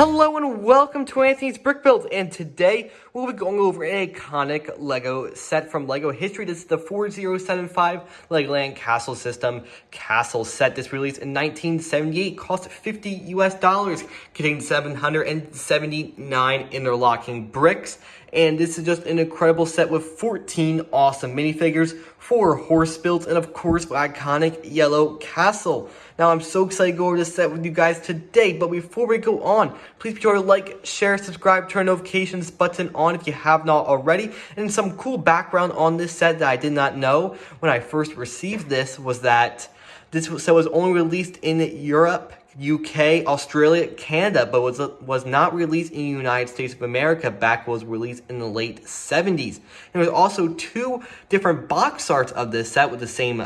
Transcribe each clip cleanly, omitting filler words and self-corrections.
Hello and welcome to Anthony's Brick Builds, and today we'll be going over an iconic LEGO set from LEGO history. This is the 4075 Legoland Castle System Castle set. This released in 1978, cost $50 US, contained 779 interlocking bricks. And this is just an incredible set with 14 awesome minifigures, 4 horse builds, and of course, the iconic yellow castle. Now, I'm so excited to go over this set with you guys today, but before we go on, please be sure to like, share, subscribe, turn notifications button on if you have not already. And some cool background on this set that I did not know when I first received this was that this set was only released in Europe, UK, Australia, Canada, but was not released in the United States of America. Back was released in the late 70s. And there's also 2 different box arts of this set with the same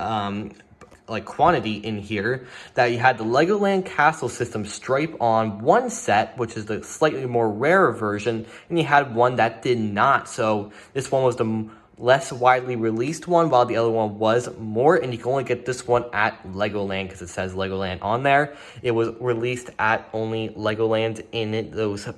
quantity in here. That you had the Legoland Castle System stripe on one set, which is the slightly more rarer version, and you had one that did not. So this one was the less widely released one, while the other one was more, and you can only get this one at Legoland because it says Legoland on there. It was released at only Legoland in those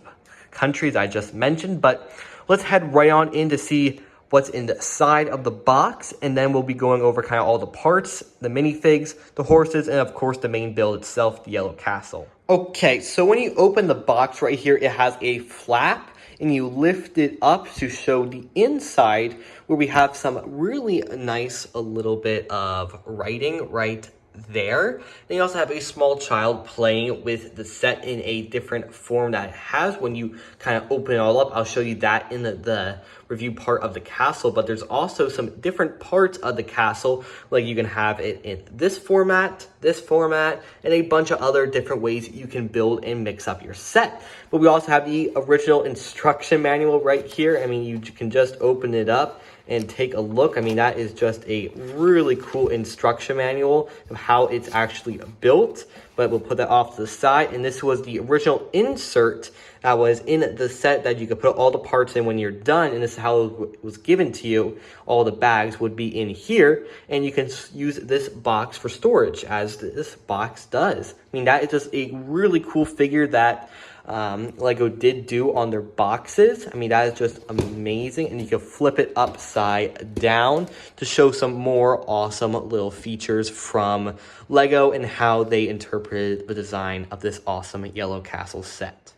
countries I just mentioned, but let's head right on in to see what's in the side of the box, and then we'll be going over kind of all the parts, the minifigs, the horses, and of course the main build itself, the yellow castle. Okay, so when you open the box right here, it has a flap, and you lift it up to show the inside, where we have some really nice a little bit of writing right there. Then you also have a small child playing with the set in a different form that it has when you kind of open it all up. I'll show you that in the review part of the castle, but there's also some different parts of the castle, like you can have it in this format, and a bunch of other different ways you can build and mix up your set. But we also have the original instruction manual right here. I mean, you can just open it up and take a look. I mean, that is just a really cool instruction manual of how it's actually built, but we'll put that off to the side. And this was the original insert that was in the set that you could put all the parts in when you're done, and this is how it was given to you. All the bags would be in here, and you can use this box for storage, as this box does. I mean, that is just a really cool figure that LEGO did do on their boxes. I mean, that is just amazing, and you can flip it upside down to show some more awesome little features from LEGO and how they interpreted the design of this awesome yellow castle set.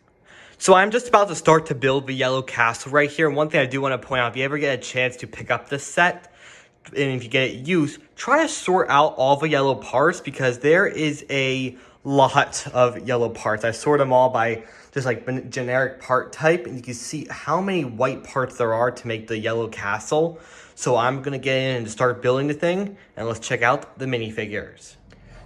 So I'm just about to start to build the yellow castle right here, and one thing I do want to point out, if you ever get a chance to pick up this set, and if you get it used, try to sort out all the yellow parts, because there is a lot of yellow parts. I sort them all by just like generic part type, and you can see how many white parts there are to make the yellow castle. So I'm gonna get in and start building the thing, and let's check out the minifigures.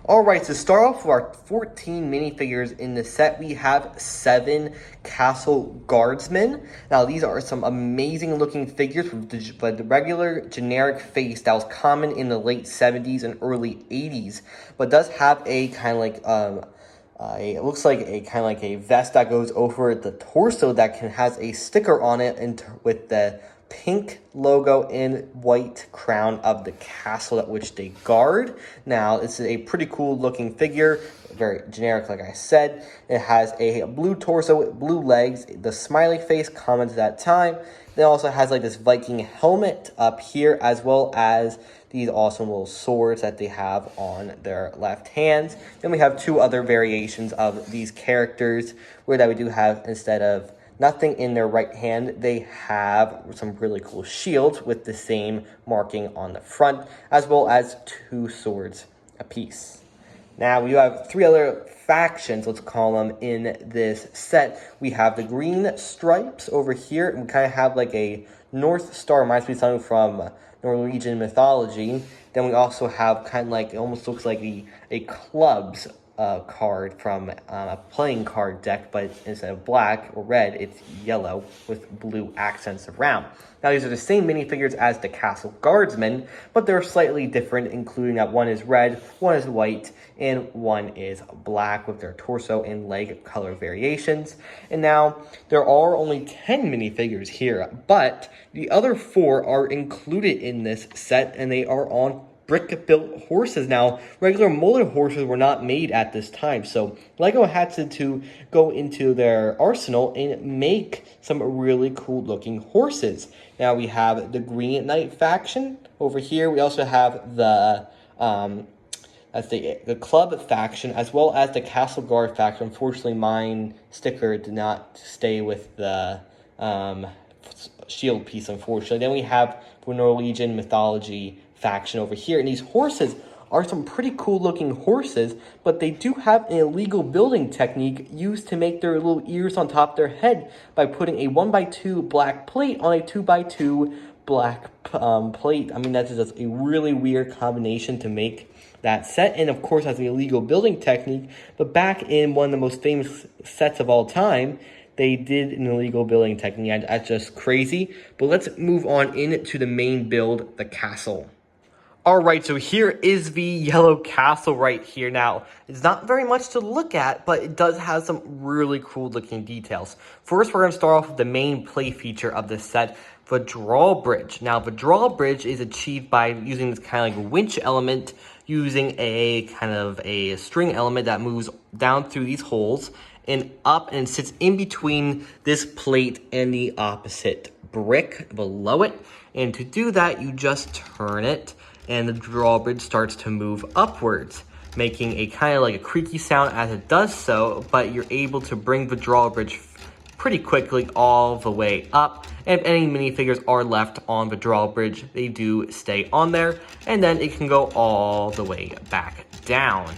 Alright, to start off with our 14 minifigures in the set, we have 7 castle guardsmen. Now, these are some amazing looking figures with the regular generic face that was common in the late 70s and early 80s, but does have a kind of like it looks like a kind of like a vest that goes over the torso that has a sticker on it, and with the pink logo and white crown of the castle at which they guard. Now, this is a pretty cool looking figure, very generic like I said. It has a blue torso with blue legs, the smiley face common to that time. It also has like this Viking helmet up here, as well as these awesome little swords that they have on their left hands. Then we have 2 other variations of these characters, where that we do have, instead of nothing in their right hand, they have some really cool shields with the same marking on the front, as well as 2 swords apiece. Now, we have 3 other factions, let's call them, in this set. We have the green stripes over here, and we kind of have like a North Star, reminds me of something from Norwegian mythology. Then we also have kind of like, it almost looks like a clubs card from a playing card deck, but instead of black or red, it's yellow with blue accents around. Now, these are the same minifigures as the Castle Guardsmen, but they're slightly different, including that one is red, one is white, and one is black with their torso and leg color variations. And now, there are only 10 minifigures here, but the other 4 are included in this set, and they are on brick-built horses. Now, regular molded horses were not made at this time, so LEGO had to go into their arsenal and make some really cool-looking horses. Now, we have the Green Knight faction. Over here, we also have the club faction, as well as the Castle Guard faction. Unfortunately, mine sticker did not stay with the shield piece, unfortunately. Then we have the Norwegian mythology faction over here, and these horses are some pretty cool looking horses, but they do have an illegal building technique used to make their little ears on top of their head by putting a 1x2 black plate on a 2x2 black plate. I mean, that's just a really weird combination to make that set, and of course has an illegal building technique. But back in one of the most famous sets of all time, they did an illegal building technique. That's just crazy. But let's move on into the main build, the castle. Alright, so here is the yellow castle right here. Now, it's not very much to look at, but it does have some really cool looking details. First, we're going to start off with the main play feature of this set, the drawbridge. Now, the drawbridge is achieved by using this kind of like winch element, using a kind of a string element that moves down through these holes and up and sits in between this plate and the opposite brick below it. And to do that, you just turn it, and the drawbridge starts to move upwards, making a kind of like a creaky sound as it does so, but you're able to bring the drawbridge pretty quickly all the way up. And if any minifigures are left on the drawbridge, they do stay on there, and then it can go all the way back down.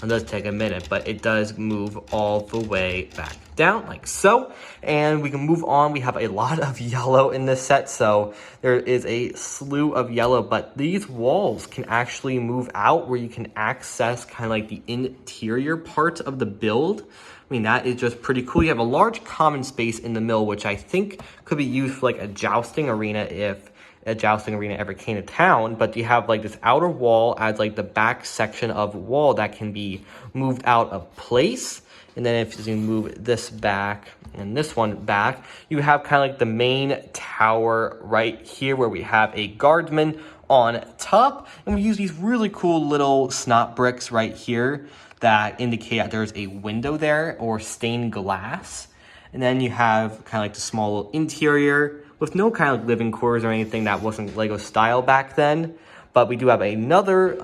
It does take a minute, but it does move all the way back down like so. And we can move on. We have a lot of yellow in this set, so there is a slew of yellow, but these walls can actually move out where you can access kind of like the interior parts of the build. I mean, that is just pretty cool. You have a large common space in the middle, which I think could be used for like a jousting arena if a jousting arena ever came to town. But you have like this outer wall as like the back section of wall that can be moved out of place. And then if you move this back and this one back, you have kind of like the main tower right here where we have a guardsman on top. And we use these really cool little snot bricks right here that indicate that there's a window there, or stained glass. And then you have kind of like the small little interior with no kind of living quarters or anything. That wasn't LEGO style back then. But we do have another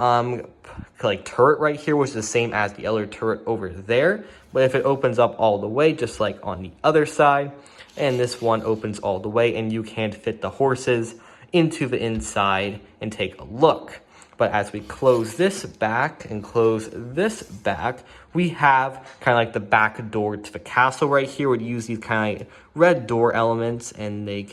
like turret right here, which is the same as the other turret over there. But if it opens up all the way, just like on the other side, and this one opens all the way, and you can fit the horses into the inside and take a look. But as we close this back and close this back, we have kind of like the back door to the castle right here. We'd use these kind of red door elements, and they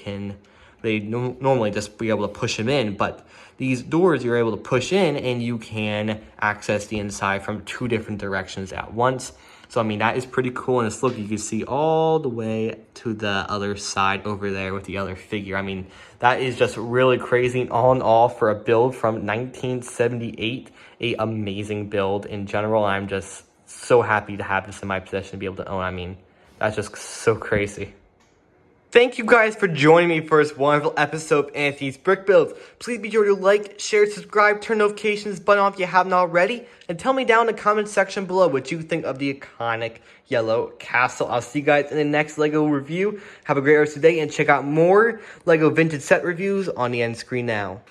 normally just be able to push them in. But these doors you're able to push in, and you can access the inside from two different directions at once. So, I mean, that is pretty cool. And this look, you can see all the way to the other side over there with the other figure. I mean, that is just really crazy. All in all, for a build from 1978, a amazing build in general. I'm just so happy to have this in my possession to be able to own. I mean, that's just so crazy. Thank you guys for joining me for this wonderful episode of Anthony's Brick Builds. Please be sure to like, share, subscribe, turn notifications button on if you haven't already, and tell me down in the comment section below what you think of the iconic yellow castle. I'll see you guys in the next LEGO review. Have a great rest of the day, and check out more LEGO vintage set reviews on the end screen now.